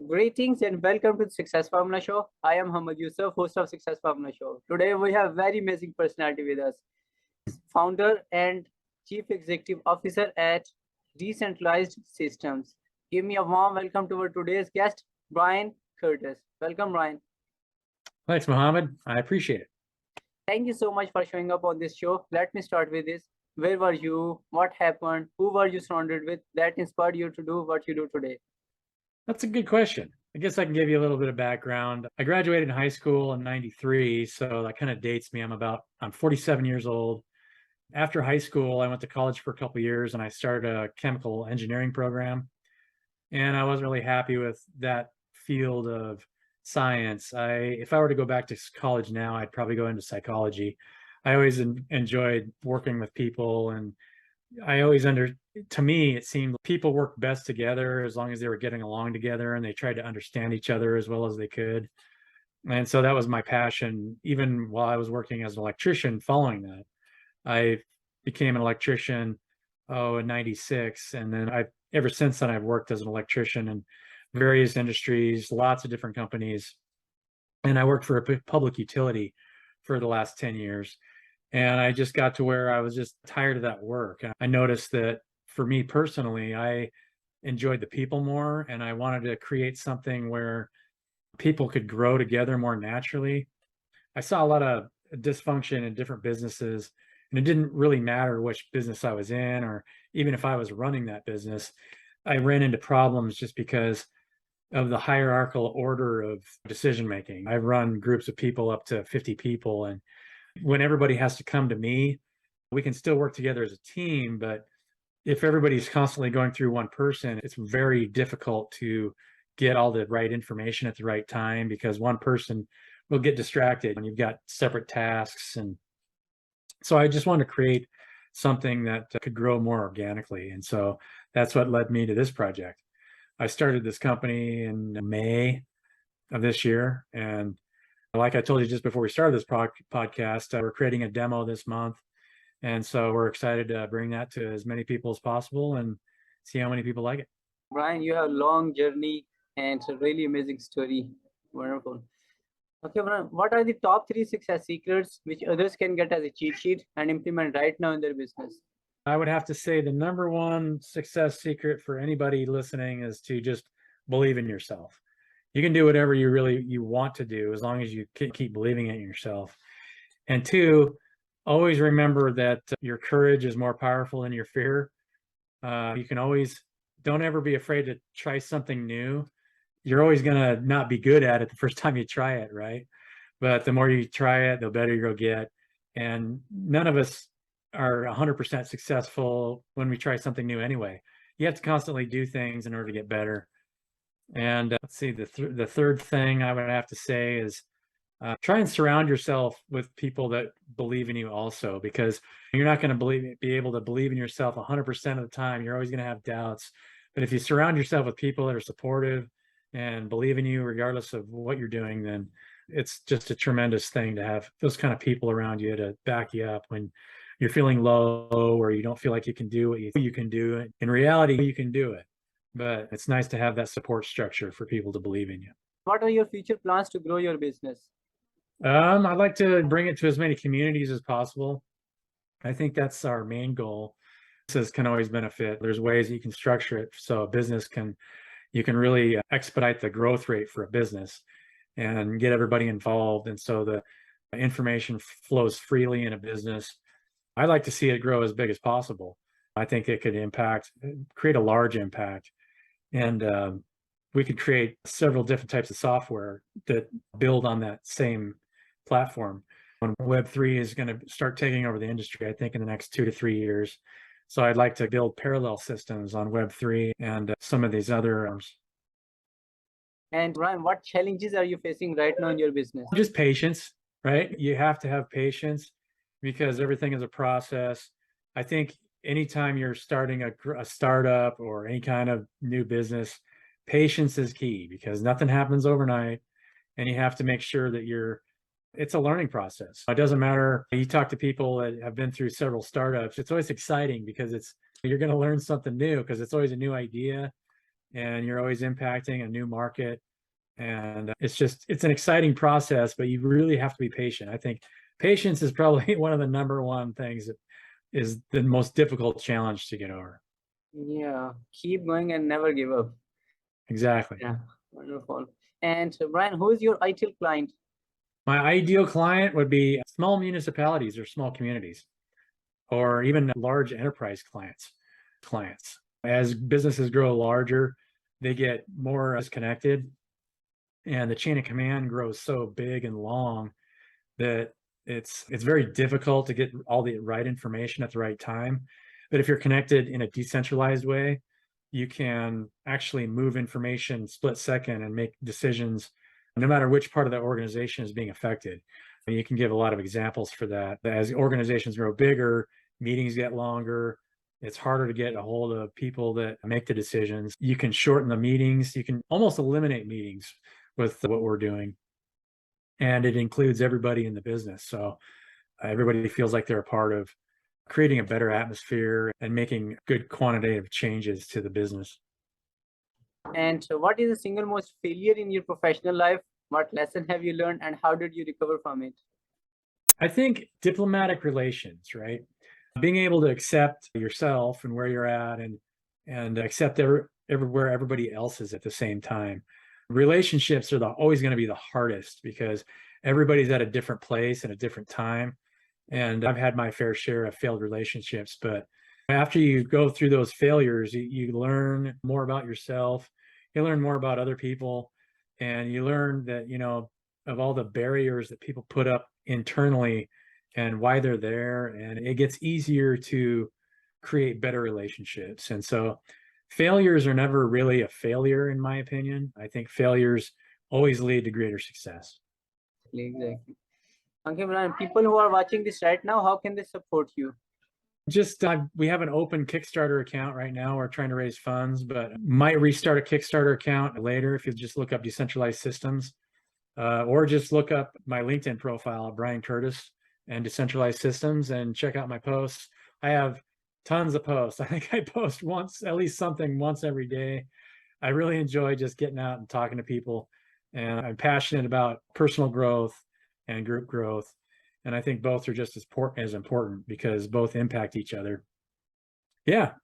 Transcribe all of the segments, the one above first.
Greetings and welcome to the Success Formula Show. I am Yousaf, host of Success Formula Show. Today we have very amazing personality with us, founder and chief executive officer at Decentralized Systems. Give me a warm welcome to our today's guest, Brian Curtis. Welcome, Brian. Thanks, Mohammed. I appreciate it. Thank you so much for showing up on this show. Let me start with this. Where were you? What happened? Who were you surrounded with that inspired you to do what you do today? That's a good question. I guess I can give you a little bit of background. I graduated in high school in 93, so that kind of dates me. I'm 47 years old. After high school, I went to college for a couple of years and I started a chemical engineering program. And I wasn't really happy with that field of science. If I were to go back to college now, I'd probably go into psychology. I always enjoyed working with people, and to me, it seemed people worked best together as long as they were getting along together and they tried to understand each other as well as they could. And so that was my passion. Even while I was working as an electrician, following that, I became an electrician, in 96. And then ever since then, I've worked as an electrician in various industries, lots of different companies. And I worked for a public utility for the last 10 years. And I just got to where I was just tired of that work. I noticed that for me personally, I enjoyed the people more, and I wanted to create something where people could grow together more naturally. I saw a lot of dysfunction in different businesses, and it didn't really matter which business I was in, or even if I was running that business. I ran into problems just because of the hierarchical order of decision making. I've run groups of people up to 50 people, and when everybody has to come to me, we can still work together as a team, but if everybody's constantly going through one person, it's very difficult to get all the right information at the right time because one person will get distracted and you've got separate tasks. And so I just wanted to create something that could grow more organically. And so that's what led me to this project. I started this company in May of this year, and like I told you just before we started this podcast, we're creating a demo this month. And so we're excited to bring that to as many people as possible and see how many people like it. Brian, you have a long journey and a really amazing story. Wonderful. Okay, Brian, what are the top 3 success secrets which others can get as a cheat sheet and implement right now in their business? I would have to say the number one success secret for anybody listening is to just believe in yourself. You can do whatever you want to do as long as you keep believing in yourself. And 2, always remember that your courage is more powerful than your fear. Don't ever be afraid to try something new. You're always going to not be good at it the first time you try it, right? But the more you try it, the better you'll get. And none of us are 100% successful when we try something new anyway. You have to constantly do things in order to get better. And let's see, the third thing I would have to say is try and surround yourself with people that believe in you also, because you're not going to be able to believe in yourself 100% of the time. You're always going to have doubts. But if you surround yourself with people that are supportive and believe in you regardless of what you're doing, then it's just a tremendous thing to have those kind of people around you to back you up when you're feeling low or you don't feel like you can do what you can do. In reality, you can do it. But it's nice to have that support structure for people to believe in you. What are your future plans to grow your business? I'd like to bring it to as many communities as possible. I think that's our main goal. Businesses can always benefit. There's ways you can structure it so you can really expedite the growth rate for a business and get everybody involved. And so the information flows freely in a business. I'd like to see it grow as big as possible. I think it could create a large impact. And we could create several different types of software that build on that same platform. When Web3 is going to start taking over the industry, I think in the next 2 to 3 years. So I'd like to build parallel systems on Web3 and some of these other arms. And Brian, what challenges are you facing right now in your business? Just patience, right? You have to have patience because everything is a process. I think anytime you're starting a startup or any kind of new business, patience is key because nothing happens overnight, and you have to make sure that it's a learning process. It doesn't matter. You talk to people that have been through several startups. It's always exciting because you're going to learn something new because it's always a new idea. and you're always impacting a new market. And it's an exciting process, but you really have to be patient. I think patience is probably one of the number one things that is the most difficult challenge to get over. Yeah, keep going and never give up. Exactly. Yeah, wonderful. And Brian, who is your ideal client? My ideal client would be small municipalities or small communities, or even large enterprise clients. As businesses grow larger, they get more disconnected, and the chain of command grows so big and long that it's very difficult to get all the right information at the right time. But if you're connected in a decentralized way, you can actually move information split second and make decisions no matter which part of the organization is being affected. And you can give a lot of examples for that. As organizations grow bigger, meetings get longer. It's harder to get a hold of people that make the decisions. You can shorten the meetings. You can almost eliminate meetings with what we're doing. And it includes everybody in the business. So everybody feels like they're a part of creating a better atmosphere and making good quantitative changes to the business. And what is the single most failure in your professional life? What lesson have you learned and how did you recover from it? I think diplomatic relations, right? Being able to accept yourself and where you're at, and accept everywhere everybody else is at the same time. Relationships are always going to be the hardest because everybody's at a different place at a different time. And I've had my fair share of failed relationships, but after you go through those failures, you learn more about yourself, you learn more about other people, and you learn that, of all the barriers that people put up internally and why they're there. And it gets easier to create better relationships. And so failures are never really a failure, in my opinion. I think failures always lead to greater success. Exactly. Okay, Brian, people who are watching this right now, how can they support you? Just we have an open Kickstarter account right now. We're trying to raise funds, but might restart a Kickstarter account later if you just look up decentralized systems, or just look up my LinkedIn profile, Brian Curtis, and decentralized systems, and check out my posts. I have tons of posts. I think I post at least something once every day. I really enjoy just getting out and talking to people, and I'm passionate about personal growth and group growth. And I think both are just as important because both impact each other. Yeah,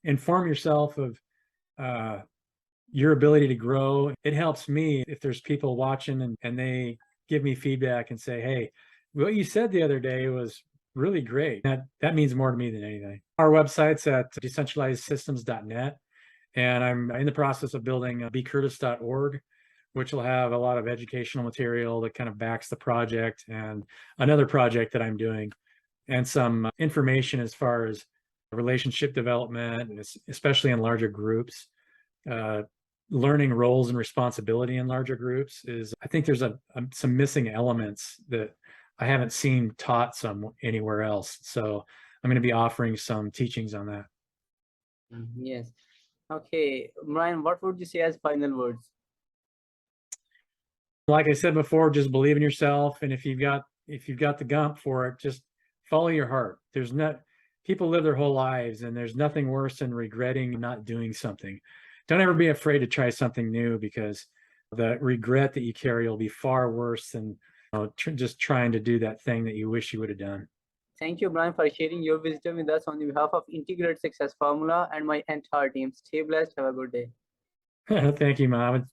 inform yourself of your ability to grow. It helps me if there's people watching and they give me feedback and say, hey, what you said the other day was really great. That means more to me than anything. Our website's at decentralizedsystems.net, and I'm in the process of building bcurtis.org, which will have a lot of educational material that kind of backs the project, and another project that I'm doing, and some information as far as relationship development, especially in larger groups. Learning roles and responsibility in larger groups I think there's some missing elements that I haven't seen taught anywhere else. So I'm going to be offering some teachings on that. Yes. Okay, Brian, what would you say as final words? Like I said before, just believe in yourself, and if you've got the gump for it, just follow your heart. People live their whole lives, and there's nothing worse than regretting not doing something. Don't ever be afraid to try something new, because the regret that you carry will be far worse than just trying to do that thing that you wish you would have done. Thank you, Brian, for sharing your wisdom with us on behalf of Integrated Success Formula and my entire team. Stay blessed. Have a good day. Thank you, Mohammed.